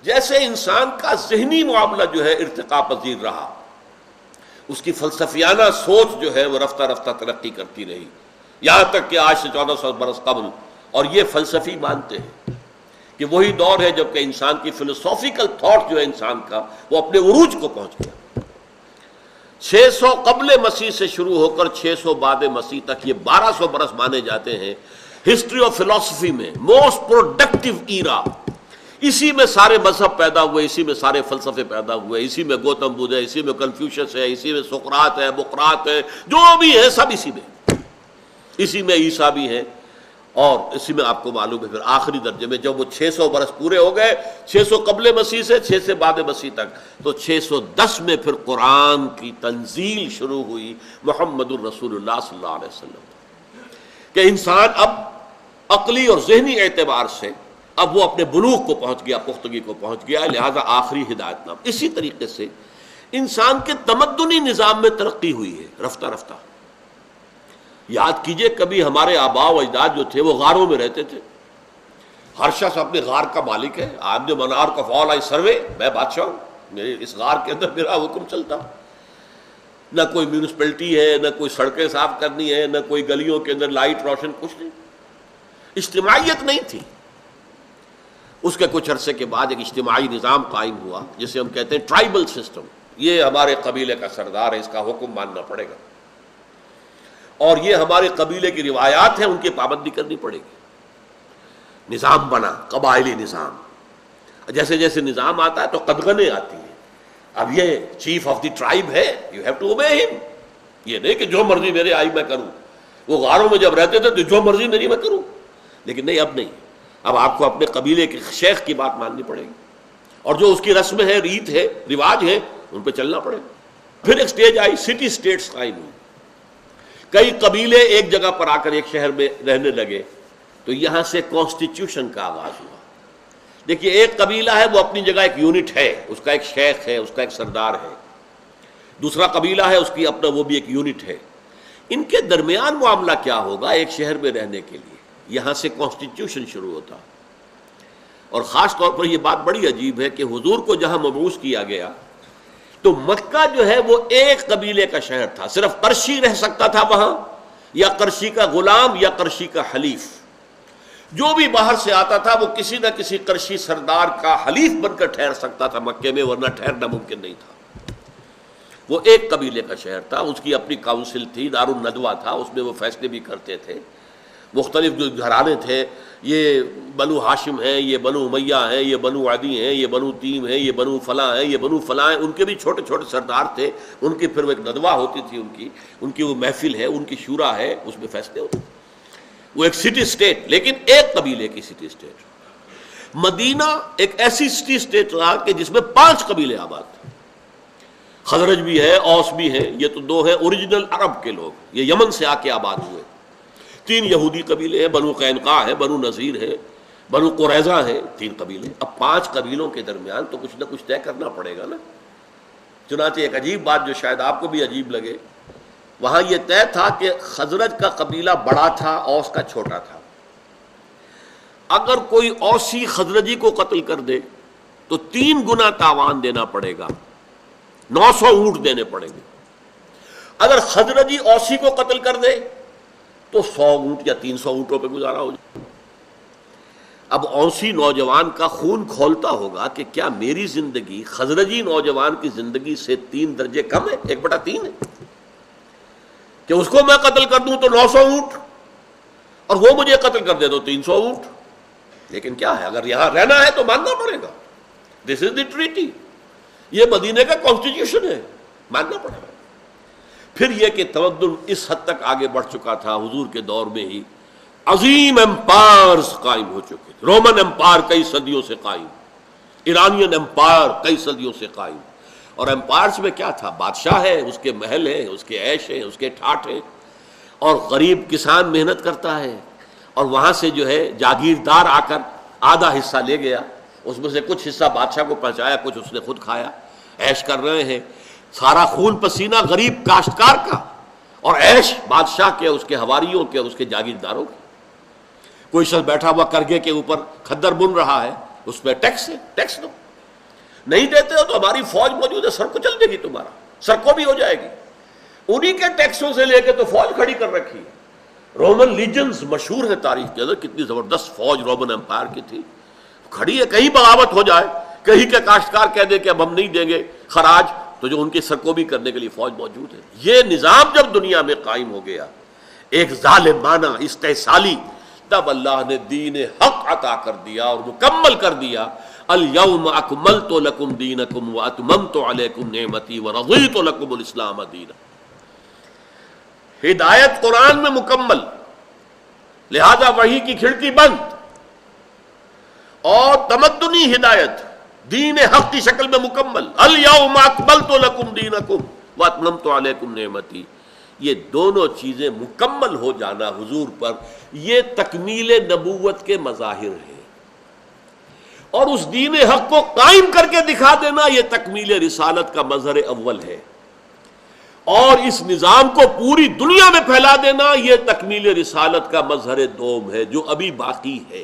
جیسے انسان کا ذہنی معاملہ جو ہے ارتقاء پذیر رہا، اس کی فلسفیانہ سوچ جو ہے وہ رفتہ رفتہ ترقی کرتی رہی، یہاں تک کہ آج سے 1400 برس قبل، اور یہ فلسفی مانتے ہیں کہ وہی دور ہے جب کہ انسان کی فلسافیکل تھاٹ جو ہے انسان کا وہ اپنے عروج کو پہنچ گیا۔ 600 قبل مسیح سے شروع ہو کر 600 بعد مسیح تک، یہ 1200 برس مانے جاتے ہیں ہسٹری آف فلسفی میں موسٹ پروڈکٹیو ایرا۔ اسی میں سارے مذہب پیدا ہوئے، اسی میں سارے فلسفے پیدا ہوئے، اسی میں گوتم بدھ ہے، اسی میں کنفیوشس ہے، اسی میں سقراط ہے، بقراط ہے، جو بھی ہے سب اسی میں عیسیٰ بھی ہے، اور اسی میں آپ کو معلوم ہے پھر آخری درجے میں جب وہ 600 برس پورے ہو گئے، 600 قبل مسیح سے 600 بعد مسیح تک، تو 610 میں پھر قرآن کی تنزیل شروع ہوئی محمد الرسول اللہ صلی اللہ علیہ وسلم، کہ انسان اب عقلی اور ذہنی اعتبار سے اب وہ اپنے بلوغ کو پہنچ گیا، پختگی کو پہنچ گیا، لہذا آخری ہدایت نام۔ اسی طریقے سے انسان کے تمدنی نظام میں ترقی ہوئی ہے رفتہ رفتہ۔ یاد کیجئے کبھی ہمارے آباء و اجداد جو تھے وہ غاروں میں رہتے تھے، ہر شخص اپنے غار کا مالک ہے، I am the monarch of all I survey، میں بادشاہ ہوں، میرے اس غار کے اندر میرا حکم چلتا، نہ کوئی میونسپلٹی ہے، نہ کوئی سڑکیں صاف کرنی ہے، نہ کوئی گلیوں کے اندر لائٹ روشن، کچھ نہیں، اجتماعیت نہیں تھی۔ اس کے کچھ عرصے کے بعد ایک اجتماعی نظام قائم ہوا جسے ہم کہتے ہیں ٹرائبل سسٹم، یہ ہمارے قبیلے کا سردار ہے، اس کا حکم ماننا پڑے گا، اور یہ ہمارے قبیلے کی روایات ہیں، ان کی پابندی کرنی پڑے گی۔ نظام بنا، قبائلی نظام، جیسے جیسے نظام آتا ہے تو قدغنیں آتی ہیں، اب یہ چیف آف دی ٹرائب ہے، یو ہیو ٹو اوبے ہم، یہ نہیں کہ جو مرضی میرے آئی میں کروں۔ وہ غاروں میں جب رہتے تھے تو جو مرضی میری میں کروں، لیکن نہیں، اب نہیں، اب آپ کو اپنے قبیلے کے شیخ کی بات ماننی پڑے گی، اور جو اس کی رسم ہے، ریت ہے، رواج ہے، ان پہ چلنا پڑے گا۔ پھر ایک سٹیج آئی، سٹی سٹیٹس قائم ہوئی، کئی قبیلے ایک جگہ پر آ کر ایک شہر میں رہنے لگے، تو یہاں سے کانسٹیٹیوشن کا آغاز ہوا۔ دیکھیے ایک قبیلہ ہے وہ اپنی جگہ ایک یونٹ ہے، اس کا ایک شیخ ہے، اس کا ایک سردار ہے، دوسرا قبیلہ ہے اس کی اپنا وہ بھی ایک یونٹ ہے، ان کے درمیان معاملہ کیا ہوگا ایک شہر میں رہنے کے لیے، یہاں سے کانسٹیٹیوشن شروع ہوتا۔ اور خاص طور پر یہ بات بڑی عجیب ہے کہ حضور کو جہاں مبعوث کیا گیا تو مکہ جو ہے وہ ایک قبیلے کا شہر تھا، صرف قرشی رہ سکتا تھا وہاں، یا قرشی کا غلام یا قرشی کا حلیف، جو بھی باہر سے آتا تھا وہ کسی نہ کسی قرشی سردار کا حلیف بن کر ٹھہر سکتا تھا مکے میں، ورنہ ٹھہرنا ممکن نہیں تھا۔ وہ ایک قبیلے کا شہر تھا، اس کی اپنی کاؤنسل تھی، دار الندوہ تھا، اس میں وہ فیصلے بھی کرتے تھے، مختلف جو گھرانے تھے، یہ بنو ہاشم ہیں، یہ بنو امیہ ہیں، یہ بنو عدی ہیں، یہ بنو تیم ہیں، یہ بنو فلاں ہیں، یہ بنو فلاں ہیں، ان کے بھی چھوٹے چھوٹے سردار تھے، ان کی پھر وہ ایک ندوہ ہوتی تھی، ان کی وہ محفل ہے، ان کی شورا ہے، اس میں فیصلے ہوتے تھے۔ وہ ایک سٹی سٹیٹ، لیکن ایک قبیلے کی سٹی سٹیٹ۔ مدینہ ایک ایسی سٹی سٹیٹ رہا کہ جس میں 5 قبیلے آباد تھے، خزرج بھی ہے، اوس بھی ہے، یہ تو 2 ہیں اوریجنل عرب کے لوگ، یہ یمن سے آ کے آباد ہوئے۔ 3 یہودی قبیلے ہیں، بنو قینقاع ہے، بنو نذیر ہے، بنو قریظہ ہے، 3 قبیلے۔ اب 5 قبیلوں کے درمیان تو کچھ نہ کچھ طے کرنا پڑے گا نا۔ چنانچہ ایک عجیب بات جو شاید آپ کو بھی عجیب لگے، وہاں یہ طے تھا کہ خزرج کا قبیلہ بڑا تھا، اوس کا چھوٹا تھا۔ اگر کوئی اوسی خزرجی کو قتل کر دے تو 3 گنا تاوان دینا پڑے گا، 900 اونٹ دینے پڑیں گے۔ اگر خزرجی اوسی کو قتل کر دے تو 100 اونٹ یا 300 اونٹوں پہ گزارا ہو جائے۔ اب اوسی نوجوان کا خون کھولتا ہوگا کہ کیا میری زندگی خزرجی نوجوان کی زندگی سے 3 درجے کم ہے، 1/3 ہے، کہ اس کو میں قتل کر دوں تو 900 اونٹ، اور وہ مجھے قتل کر دے تو 300 اونٹ۔ لیکن کیا ہے، اگر یہاں رہنا ہے تو ماننا پڑے گا، دس از دی ٹریٹی، یہ مدینے کا کانسٹیٹیوشن ہے، ماننا پڑے گا۔ پھر یہ کہ تمدن اس حد تک آگے بڑھ چکا تھا، حضور کے دور میں ہی عظیم امپائرز قائم ہو چکے تھے۔ رومن امپائر کئی صدیوں سے قائم، ایرانین امپائر کئی صدیوں سے قائم، اور امپائرز میں کیا تھا، بادشاہ ہے، اس کے محل ہیں، اس کے عیش ہیں، اس کے ٹھاٹھ ہیں، اور غریب کسان محنت کرتا ہے، اور وہاں سے جو ہے جاگیردار آ کر آدھا حصہ لے گیا، اس میں سے کچھ حصہ بادشاہ کو پہنچایا، کچھ اس نے خود کھایا، عیش کر رہے ہیں، سارا خون پسینہ غریب کاشتکار کا، اور عیش بادشاہ کے، اس کے حواریوں کے، اس کے جاگیرداروں کے۔ کوئی شخص بیٹھا ہوا کرگے کے اوپر کھدر بن رہا ہے، اس پہ ٹیکس ہے، ٹیکس دو، نہیں دیتے ہو تو ہماری فوج موجود ہے، سر کو چل دے گی، تمہارا سر کو بھی ہو جائے گی. انہی کے ٹیکسوں سے لے کے تو فوج کھڑی کر رکھی ہے. رومن لیجنز مشہور ہے تاریخ کے اندر، کتنی زبردست فوج رومن امپائر کی تھی. کھڑی ہے، کہیں بغاوت ہو جائے، کہیں کے کاشتکار کہہ دے کہ اب ہم نہیں دیں گے خراج، تو جو ان کی سرکوبی کرنے کے لیے فوج موجود ہے. یہ نظام جب دنیا میں قائم ہو گیا ایک ظالمانہ استحصالی، تب اللہ نے دین حق عطا کر دیا اور مکمل کر دیا. الیوم اکملت لکم دینکم واتممت علیکم نعمتی ورضیت لکم الاسلام دینا. ہدایت قرآن میں مکمل، لہذا وحی کی کھڑکی بند، اور تمدنی ہدایت دین حق کی شکل میں مکمل. الیوم اکملت لکم دینکم واتممت علیکم نعمتی. یہ دونوں چیزیں مکمل ہو جانا حضور پر، یہ تکمیل نبوت کے مظاہر ہیں. اور اس دین حق کو قائم کر کے دکھا دینا یہ تکمیل رسالت کا مظہر اول ہے. اور اس نظام کو پوری دنیا میں پھیلا دینا یہ تکمیل رسالت کا مظہر دوم ہے جو ابھی باقی ہے.